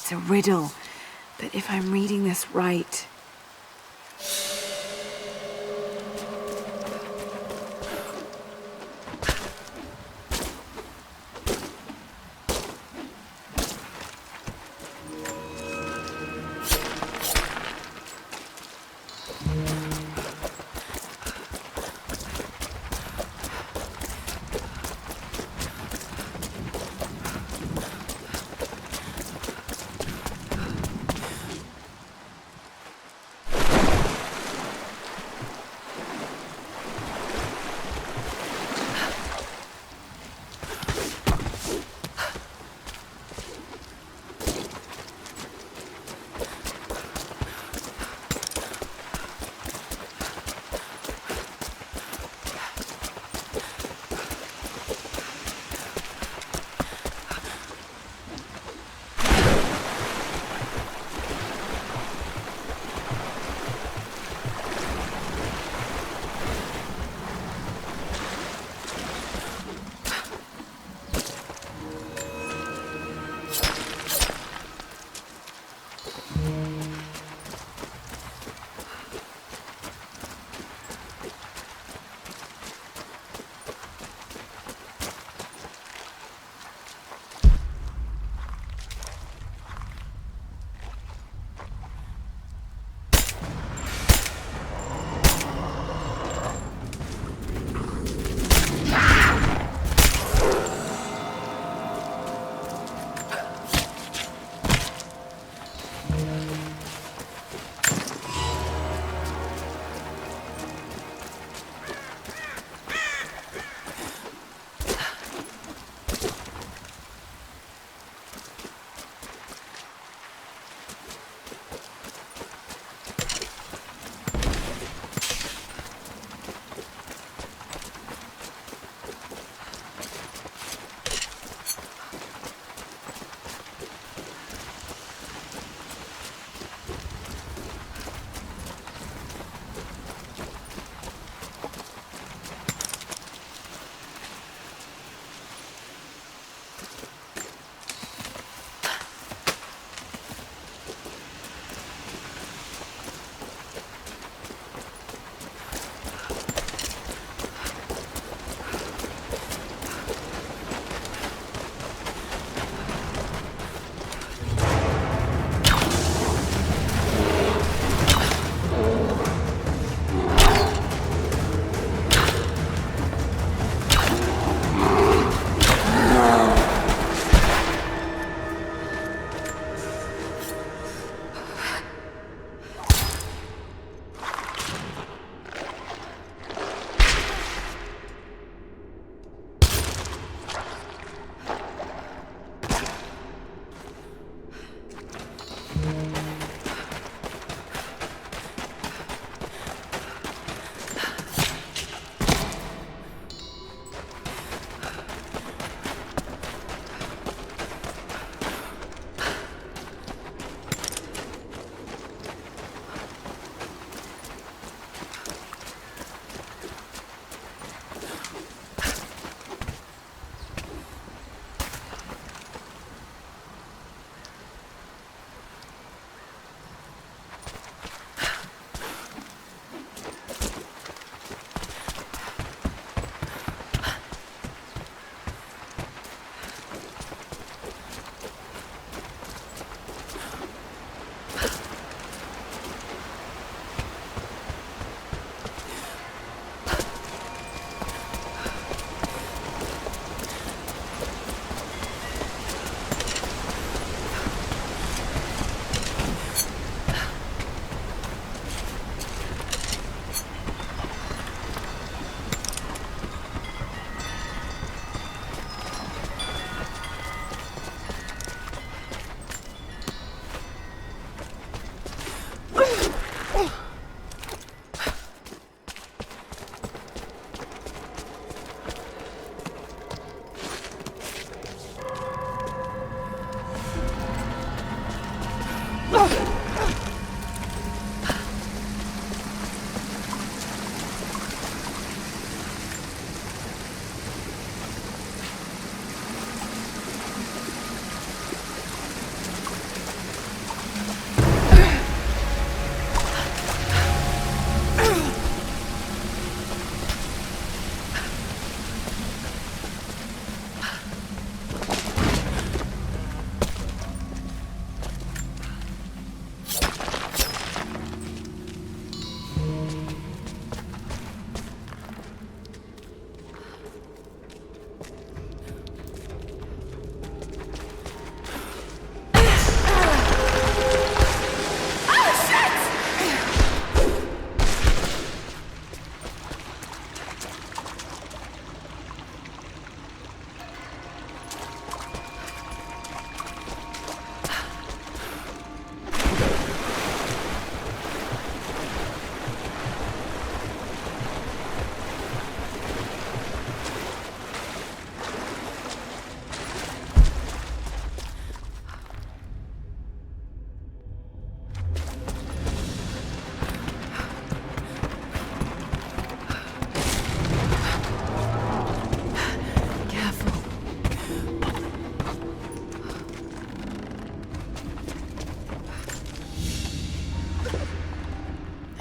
it's a riddle. But if I'm reading this right...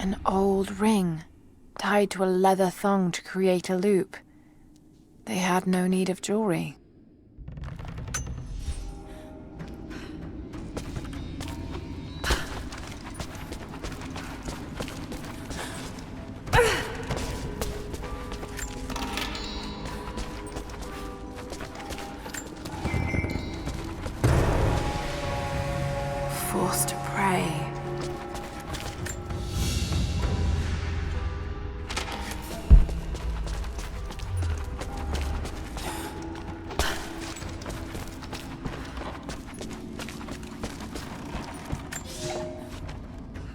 An old ring, tied to a leather thong to create a loop. They had no need of jewelry. Forced to pray.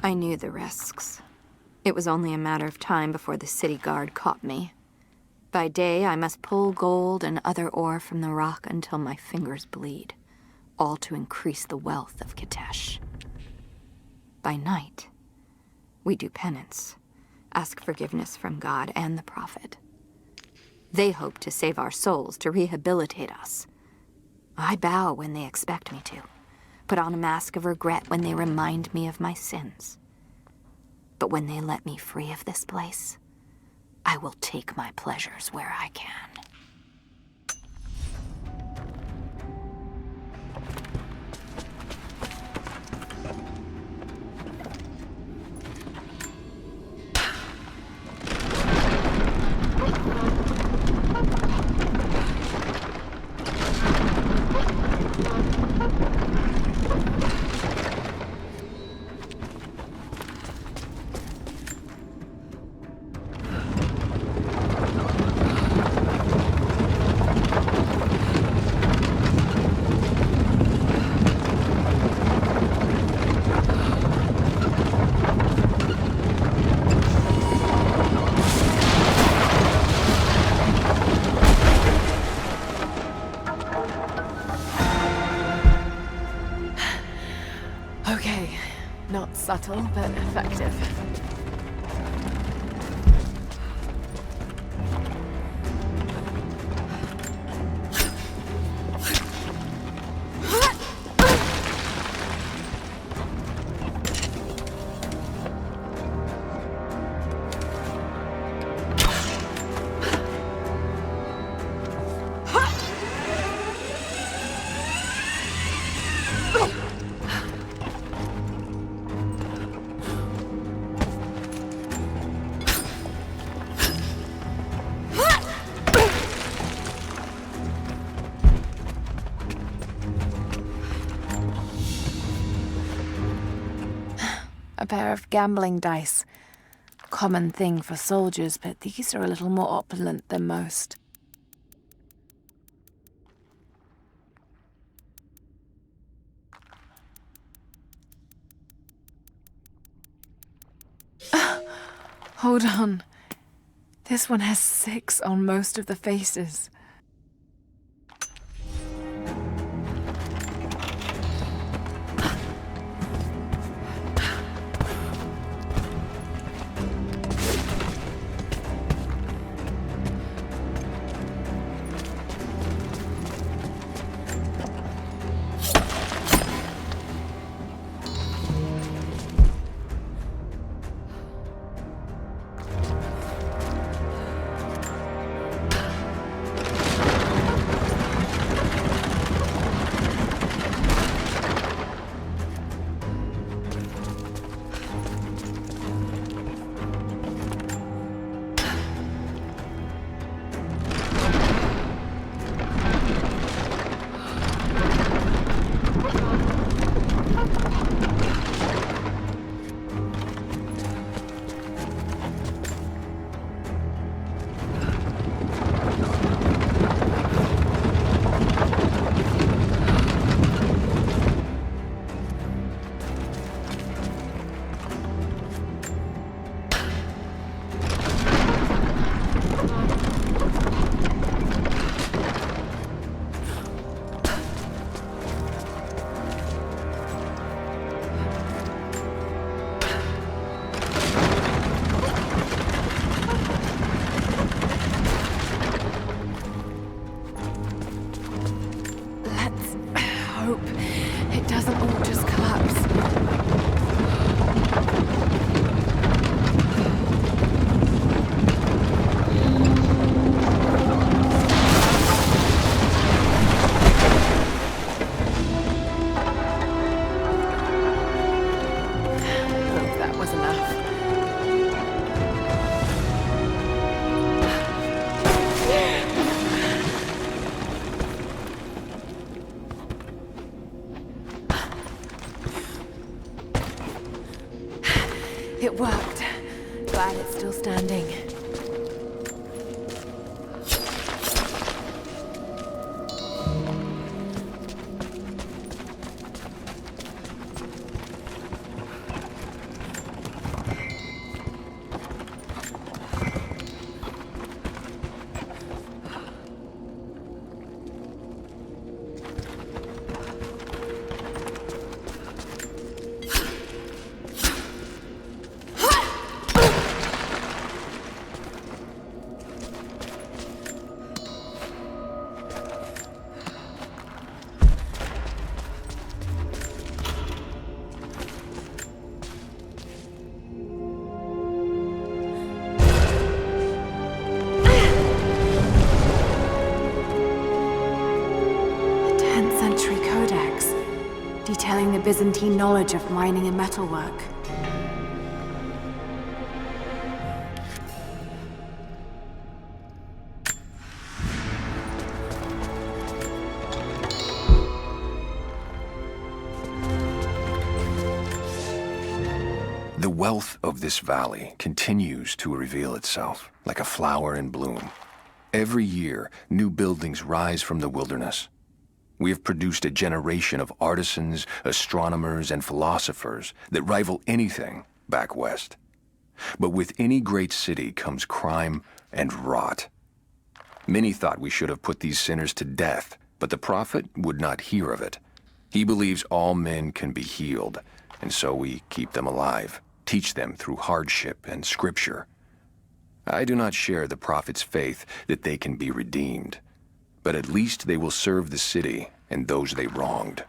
I knew the risks. It was only a matter of time before the city guard caught me. By day, I must pull gold and other ore from the rock until my fingers bleed, all to increase the wealth of Kitesh. By night, we do penance, ask forgiveness from God and the Prophet. They hope to save our souls, to rehabilitate us. I bow when they expect me to, put on a mask of regret when they remind me of my sins. But when they let me free of this place, I will take my pleasures where I can. Okay, not subtle, but effective. A pair of gambling dice. Common thing for soldiers, but these are a little more opulent than most. Hold on. This one has 6 on most of the faces. Glad it's still standing. Detailing the Byzantine knowledge of mining and metalwork. The wealth of this valley continues to reveal itself, like a flower in bloom. Every year, new buildings rise from the wilderness. We have produced a generation of artisans, astronomers, and philosophers that rival anything back west. But with any great city comes crime and rot. Many thought we should have put these sinners to death, but the prophet would not hear of it. He believes all men can be healed, and so we keep them alive, teach them through hardship and scripture. I do not share the prophet's faith that they can be redeemed, but at least they will serve the city and those they wronged.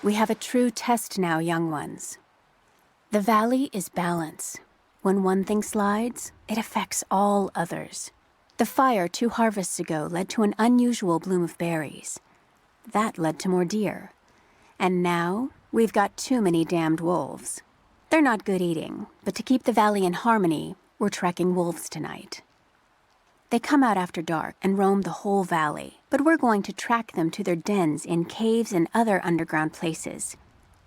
We have a true test now, young ones. The valley is balance. When one thing slides, it affects all others. The fire 2 harvests ago led to an unusual bloom of berries. That led to more deer. And now, we've got too many damned wolves. They're not good eating, but to keep the valley in harmony, we're tracking wolves tonight. They come out after dark and roam the whole valley, but we're going to track them to their dens in caves and other underground places.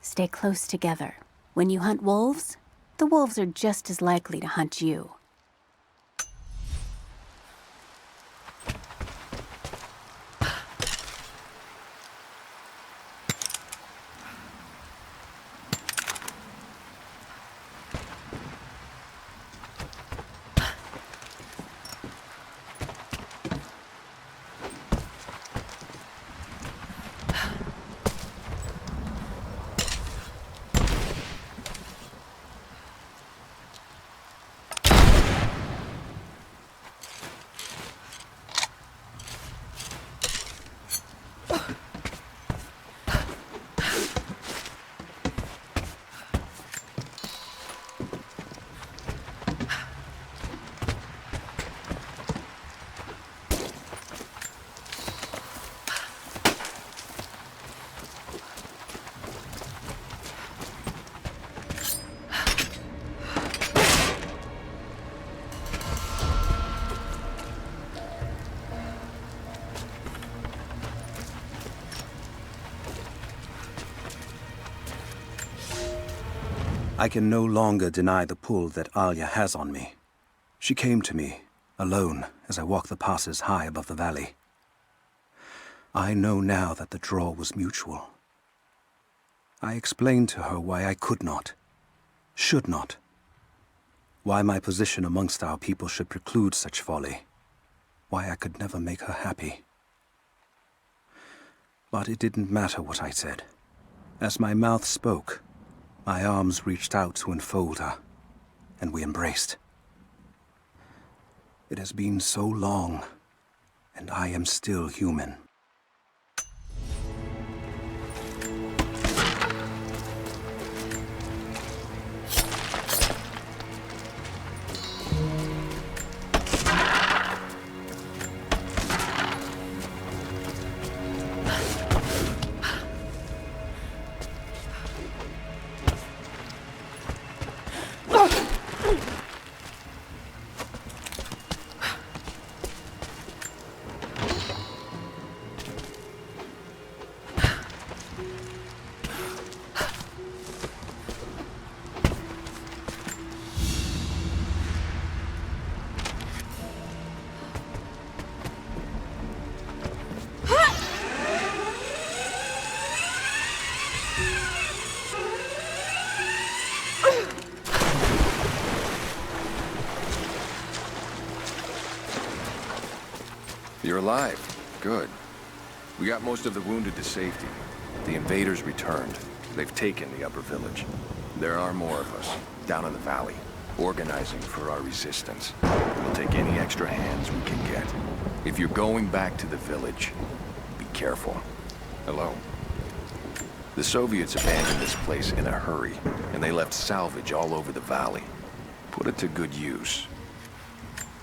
Stay close together. When you hunt wolves, the wolves are just as likely to hunt you. I can no longer deny the pull that Alia has on me. She came to me, alone, as I walked the passes high above the valley. I know now that the draw was mutual. I explained to her why I could not, should not, why my position amongst our people should preclude such folly, why I could never make her happy. But it didn't matter what I said. As my mouth spoke, my arms reached out to enfold her, and we embraced. It has been so long, and I am still human. You're alive. Good. We got most of the wounded to safety. The invaders returned. They've taken the upper village. There are more of us, down in the valley, organizing for our resistance. We'll take any extra hands we can get. If you're going back to the village, be careful. Hello? The Soviets abandoned this place in a hurry, and they left salvage all over the valley. Put it to good use.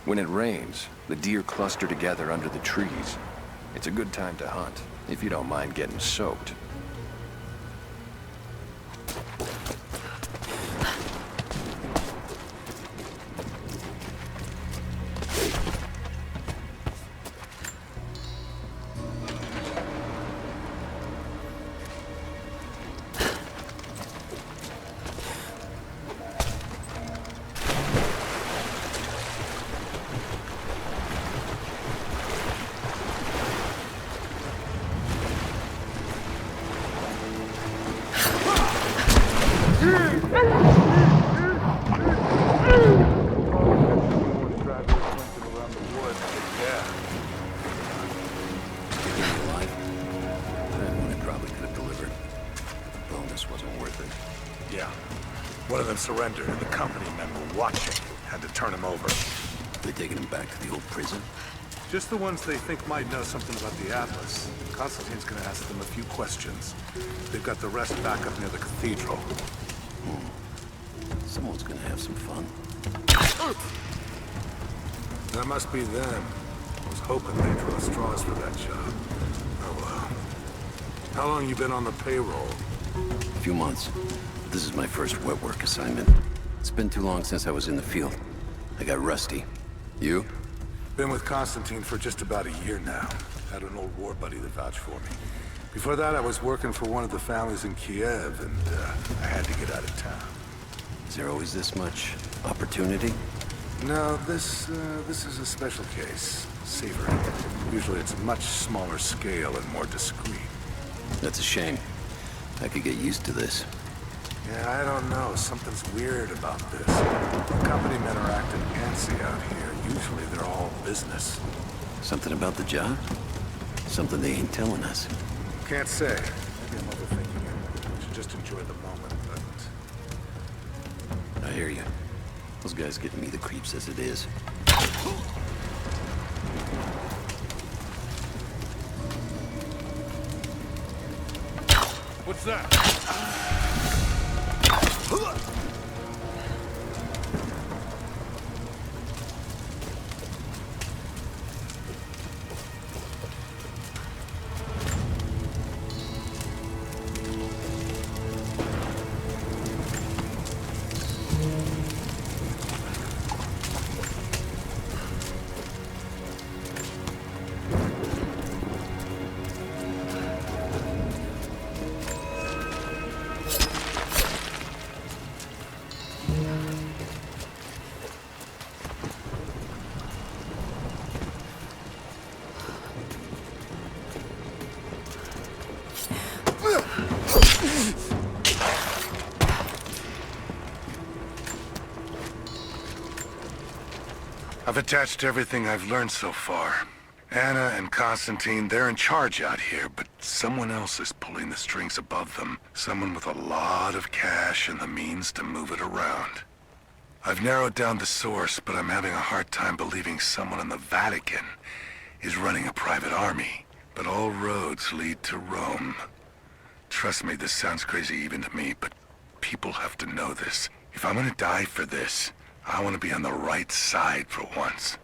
When it rains, the deer cluster together under the trees. It's a good time to hunt, if you don't mind getting soaked. Surrendered and the company men were watching. Had to turn him over. They taking him back to the old prison? Just the ones they think might know something about the Atlas. Constantine's gonna ask them a few questions. They've got the rest back up near the cathedral. Someone's gonna have some fun. That must be them. I was hoping they'd draw straws for that job. Oh well. How long you been on the payroll? A few months. This is my first wet work assignment. It's been too long since I was in the field. I got rusty. You? Been with Constantine for just about a year now. Had an old war buddy that vouched for me. Before that, I was working for one of the families in Kiev, and I had to get out of town. Is there always this much opportunity? No, this is a special case. Savor it. Usually it's much smaller scale and more discreet. That's a shame. I could get used to this. Yeah, I don't know. Something's weird about this. The company men are acting antsy out here. Usually they're all business. Something about the job? Something they ain't telling us. Can't say. Maybe I'm overthinking it. I should just enjoy the moment, but... I hear you. Those guys getting me the creeps as it is. What's that? I've attached everything I've learned so far. Anna and Constantine, they're in charge out here, but someone else is pulling the strings above them. Someone with a lot of cash and the means to move it around. I've narrowed down the source, but I'm having a hard time believing someone in the Vatican is running a private army. But all roads lead to Rome. Trust me, this sounds crazy even to me, but people have to know this. If I'm gonna die for this, I want to be on the right side for once.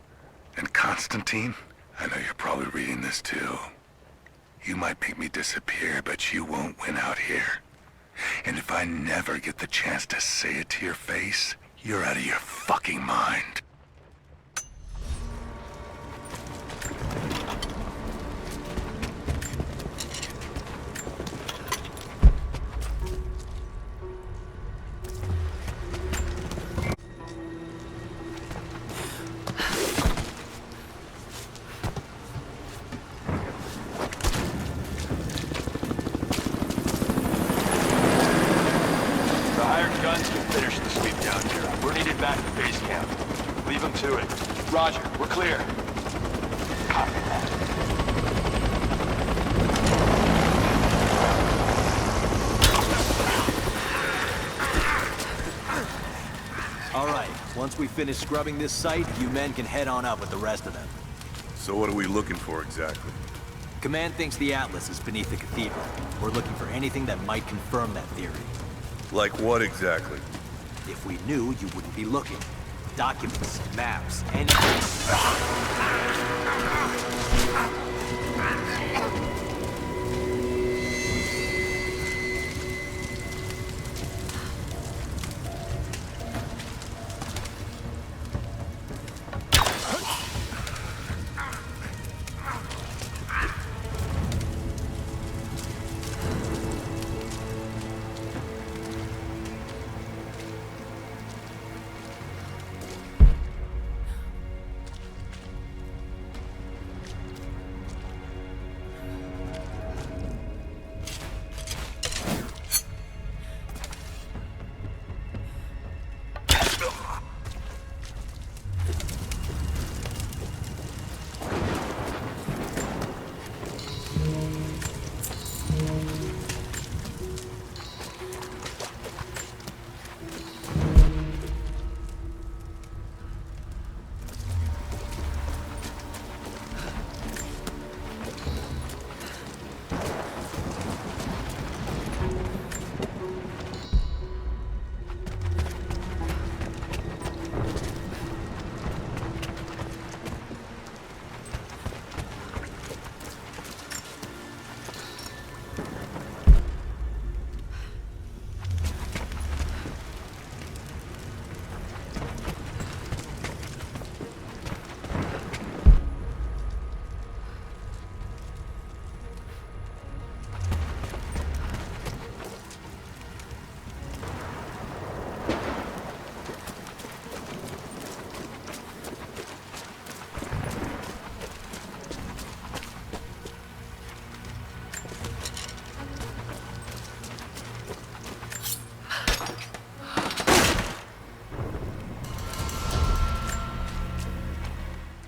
And Constantine, I know you're probably reading this too. You might make me disappear, but you won't win out here. And if I never get the chance to say it to your face, you're out of your fucking mind. Roger, we're clear. Copy that. All right, once we finish scrubbing this site, you men can head on up with the rest of them. So what are we looking for exactly? Command thinks the Atlas is beneath the cathedral. We're looking for anything that might confirm that theory. Like what exactly? If we knew, you wouldn't be looking. Documents, maps, anything.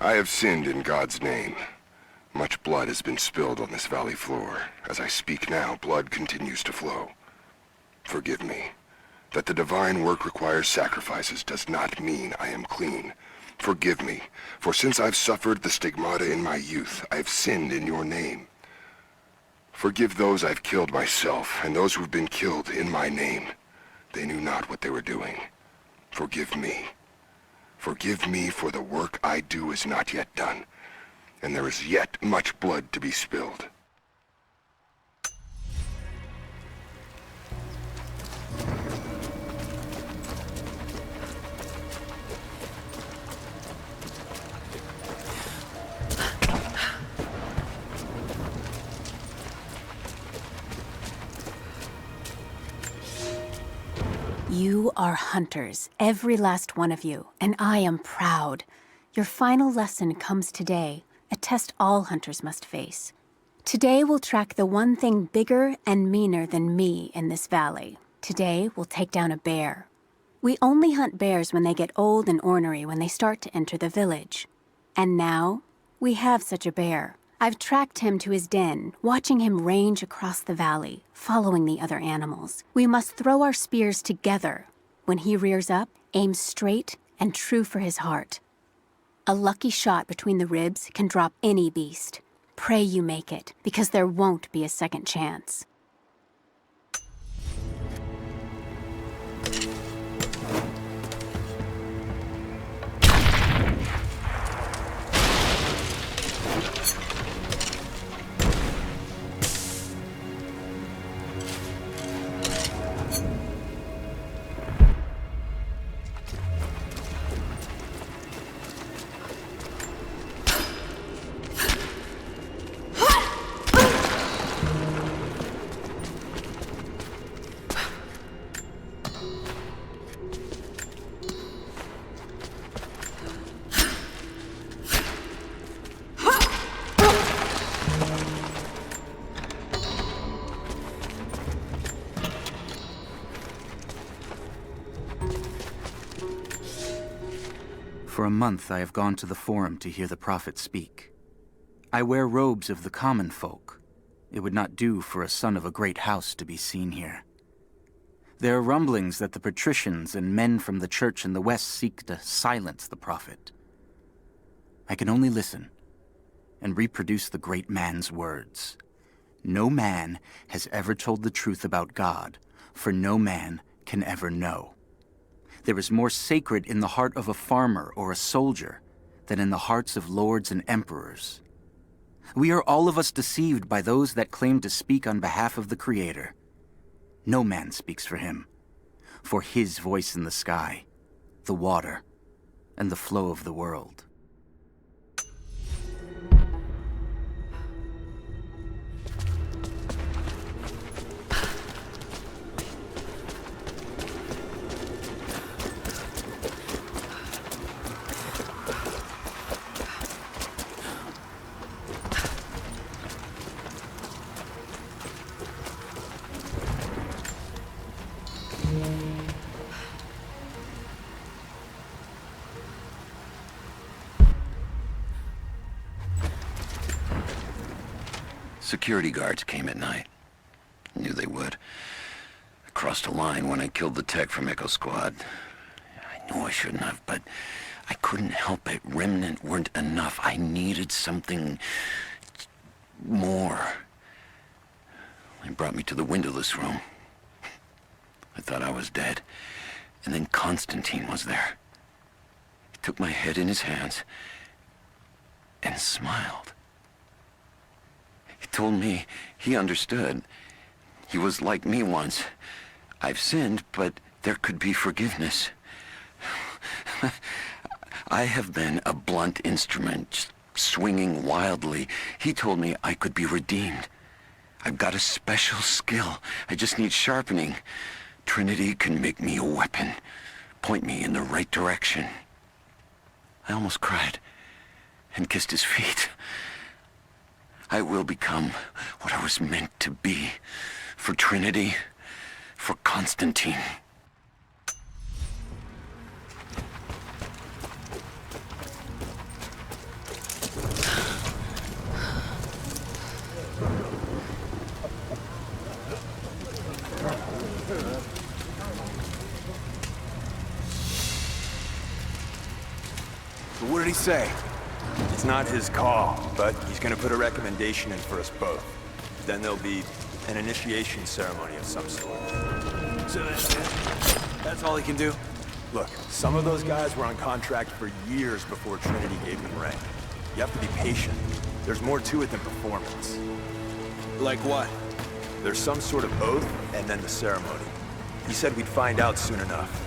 I have sinned in God's name. Much blood has been spilled on this valley floor. As I speak now, blood continues to flow. Forgive me. That the divine work requires sacrifices does not mean I am clean. Forgive me, for since I've suffered the stigmata in my youth, I have sinned in your name. Forgive those I've killed myself, and those who've been killed in my name. They knew not what they were doing. Forgive me. Forgive me, for the work I do is not yet done, and there is yet much blood to be spilled. You are hunters, every last one of you, and I am proud. Your final lesson comes today, a test all hunters must face. Today we'll track the one thing bigger and meaner than me in this valley. Today we'll take down a bear. We only hunt bears when they get old and ornery when they start to enter the village. And now, we have such a bear. I've tracked him to his den, watching him range across the valley, following the other animals. We must throw our spears together. When he rears up, aim straight and true for his heart. A lucky shot between the ribs can drop any beast. Pray you make it, because there won't be a second chance. For a month I have gone to the Forum to hear the prophet speak. I wear robes of the common folk. It would not do for a son of a great house to be seen here. There are rumblings that the patricians and men from the church in the west seek to silence the prophet. I can only listen and reproduce the great man's words. No man has ever told the truth about God, for no man can ever know. There is more sacred in the heart of a farmer or a soldier than in the hearts of lords and emperors. We are all of us deceived by those that claim to speak on behalf of the Creator. No man speaks for him, for his voice in the sky, the water, and the flow of the world. Security guards came at night. Knew they would. I crossed a line when I killed the tech from Echo Squad. I knew I shouldn't have, but I couldn't help it. Remnant weren't enough. I needed something more. They brought me to the windowless room. I thought I was dead. And then Constantine was there. He took my head in his hands and smiled. He told me he understood. He was like me once. I've sinned, but there could be forgiveness. I have been a blunt instrument, swinging wildly. He told me I could be redeemed. I've got a special skill. I just need sharpening. Trinity can make me a weapon, point me in the right direction. I almost cried and kissed his feet. I will become what I was meant to be. For Trinity, for Constantine. So what did he say? It's not his call, but he's gonna put a recommendation in for us both. Then there'll be an initiation ceremony of some sort. So that's all he can do? Look, some of those guys were on contract for years before Trinity gave them rank. You have to be patient. There's more to it than performance. Like what? There's some sort of oath, and then the ceremony. He said we'd find out soon enough.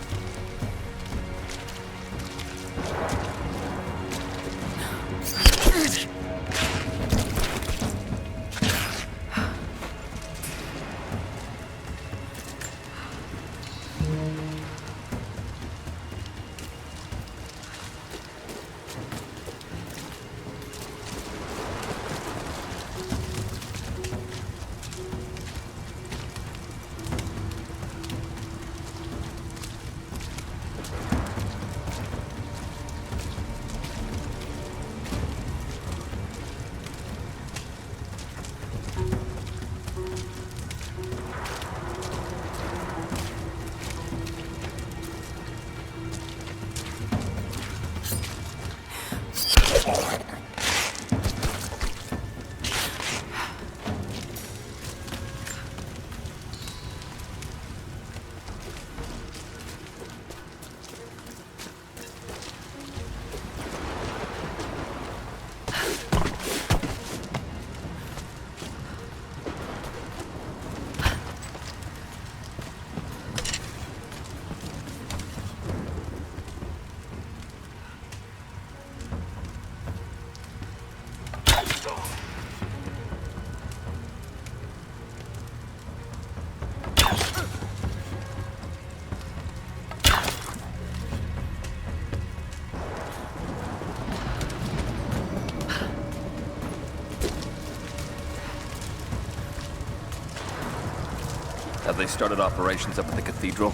Have they started operations up at the cathedral?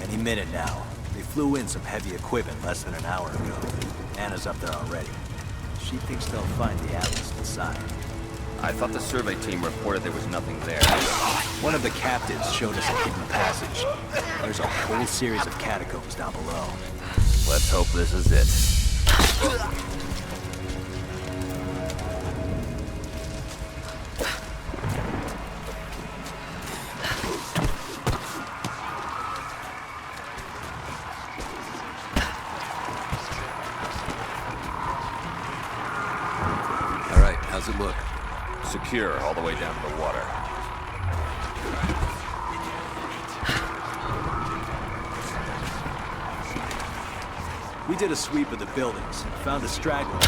Any minute now. They flew in some heavy equipment less than an hour ago. Anna's up there already. She thinks they'll find the atlas inside. I thought the survey team reported there was nothing there. One of the captives showed us a hidden passage. There's a whole series of catacombs down below. Let's hope this is it. How's it look? Secure all the way down to the water. We did a sweep of the buildings, found a straggler.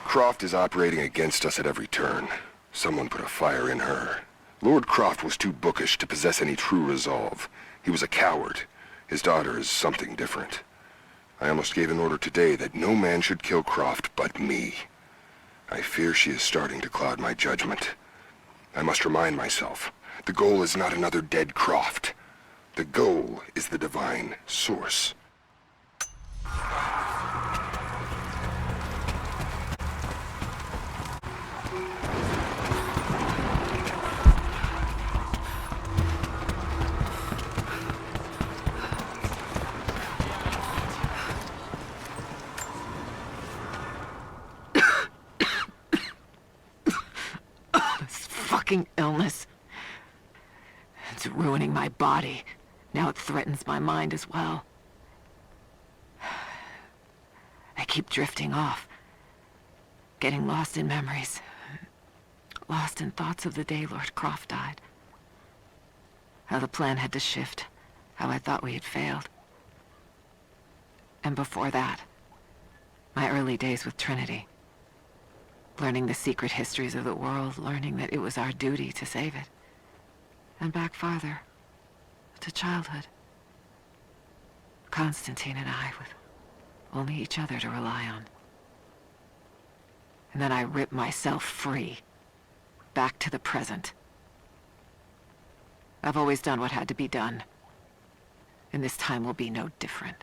Croft is operating against us at every turn. Someone put a fire in her. Lord Croft was too bookish to possess any true resolve. He was a coward. His daughter is something different. I almost gave an order today that no man should kill Croft but me. I fear she is starting to cloud my judgment. I must remind myself, the goal is not another dead Croft. The goal is the divine source. Illness. It's ruining my body. Now it threatens my mind as well. I keep drifting off. Getting lost in memories. Lost in thoughts of the day Lord Croft died. how the plan had to shift, how I thought we had failed. And before that, my early days with Trinity. Learning the secret histories of the world, learning that it was our duty to save it. And back farther, to childhood. Constantine and I, with only each other to rely on. And then I ripped myself free, back to the present. I've always done what had to be done, and this time will be no different.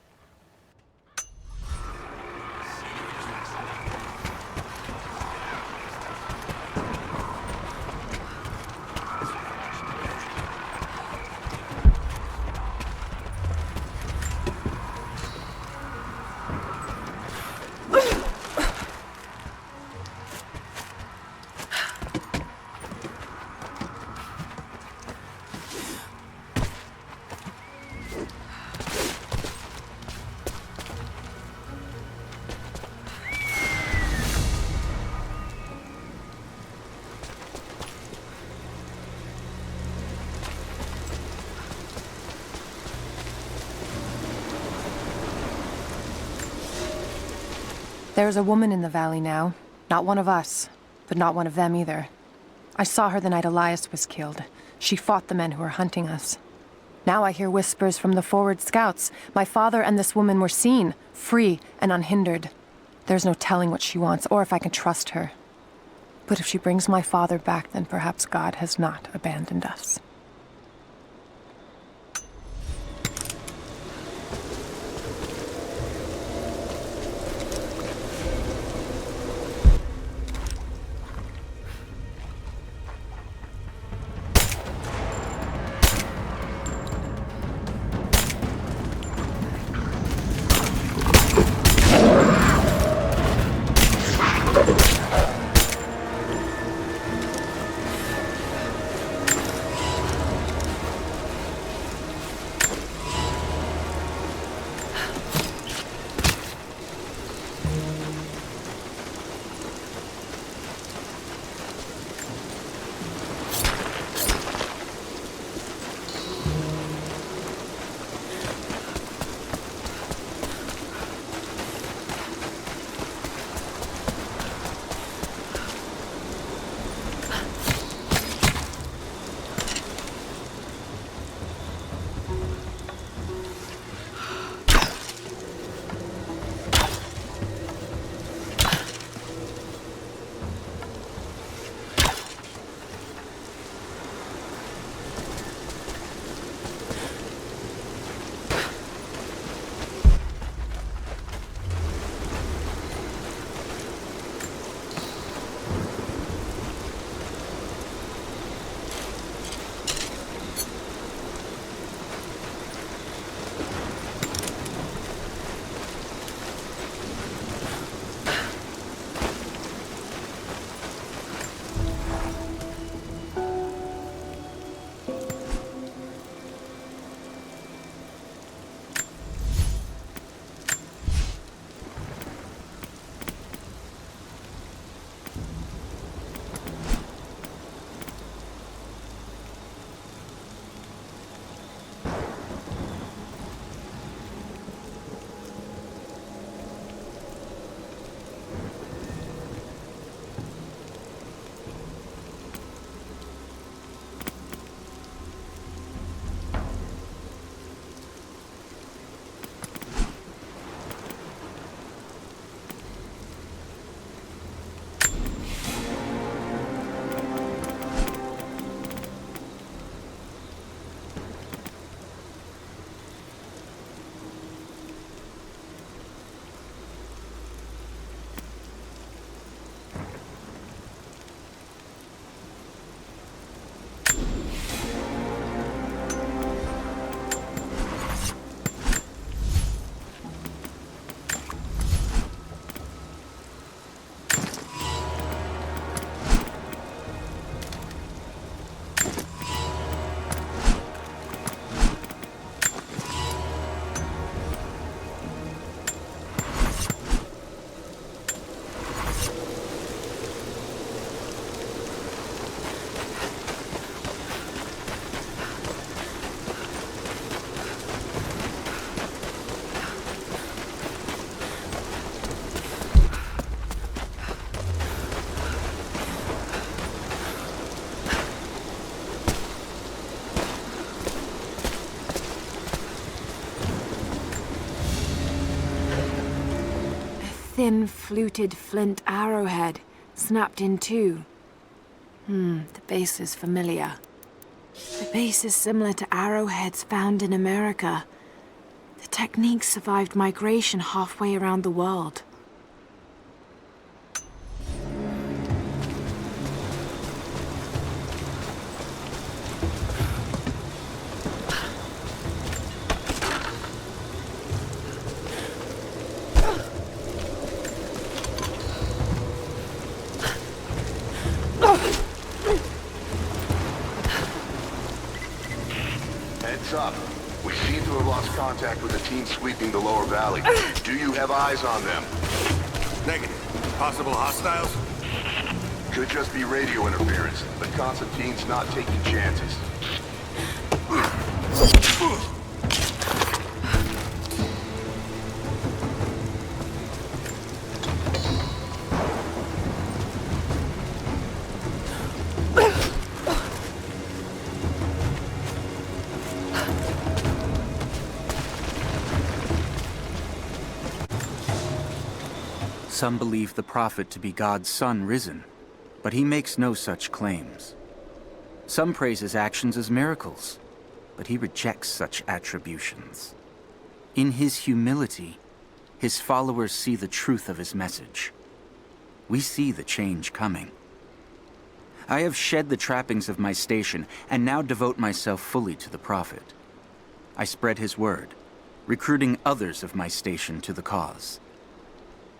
There's a woman in the valley now. Not one of us, but not one of them either. I saw her the night Elias was killed. She fought the men who were hunting us. Now I hear whispers from the forward scouts. My father and this woman were seen, free and unhindered. There's no telling what she wants, or if I can trust her. But if she brings my father back, then perhaps God has not abandoned us. thin, fluted flint arrowhead, snapped in two. The base is familiar. The base is similar to arrowheads found in America. The technique survived migration halfway around the world. Heads up. We seem to have lost contact with the team sweeping the lower valley. Do you have eyes on them? Negative. Possible hostiles? Could just be radio interference, but Constantine's not taking chances. Some believe the prophet to be God's son risen, but he makes no such claims. Some praise his actions as miracles, but he rejects such attributions. In his humility, his followers see the truth of his message. We see the change coming. I have shed the trappings of my station and now devote myself fully to the prophet. I spread his word, recruiting others of my station to the cause.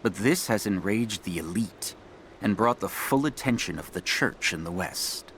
But this has enraged the elite and brought the full attention of the church in the West.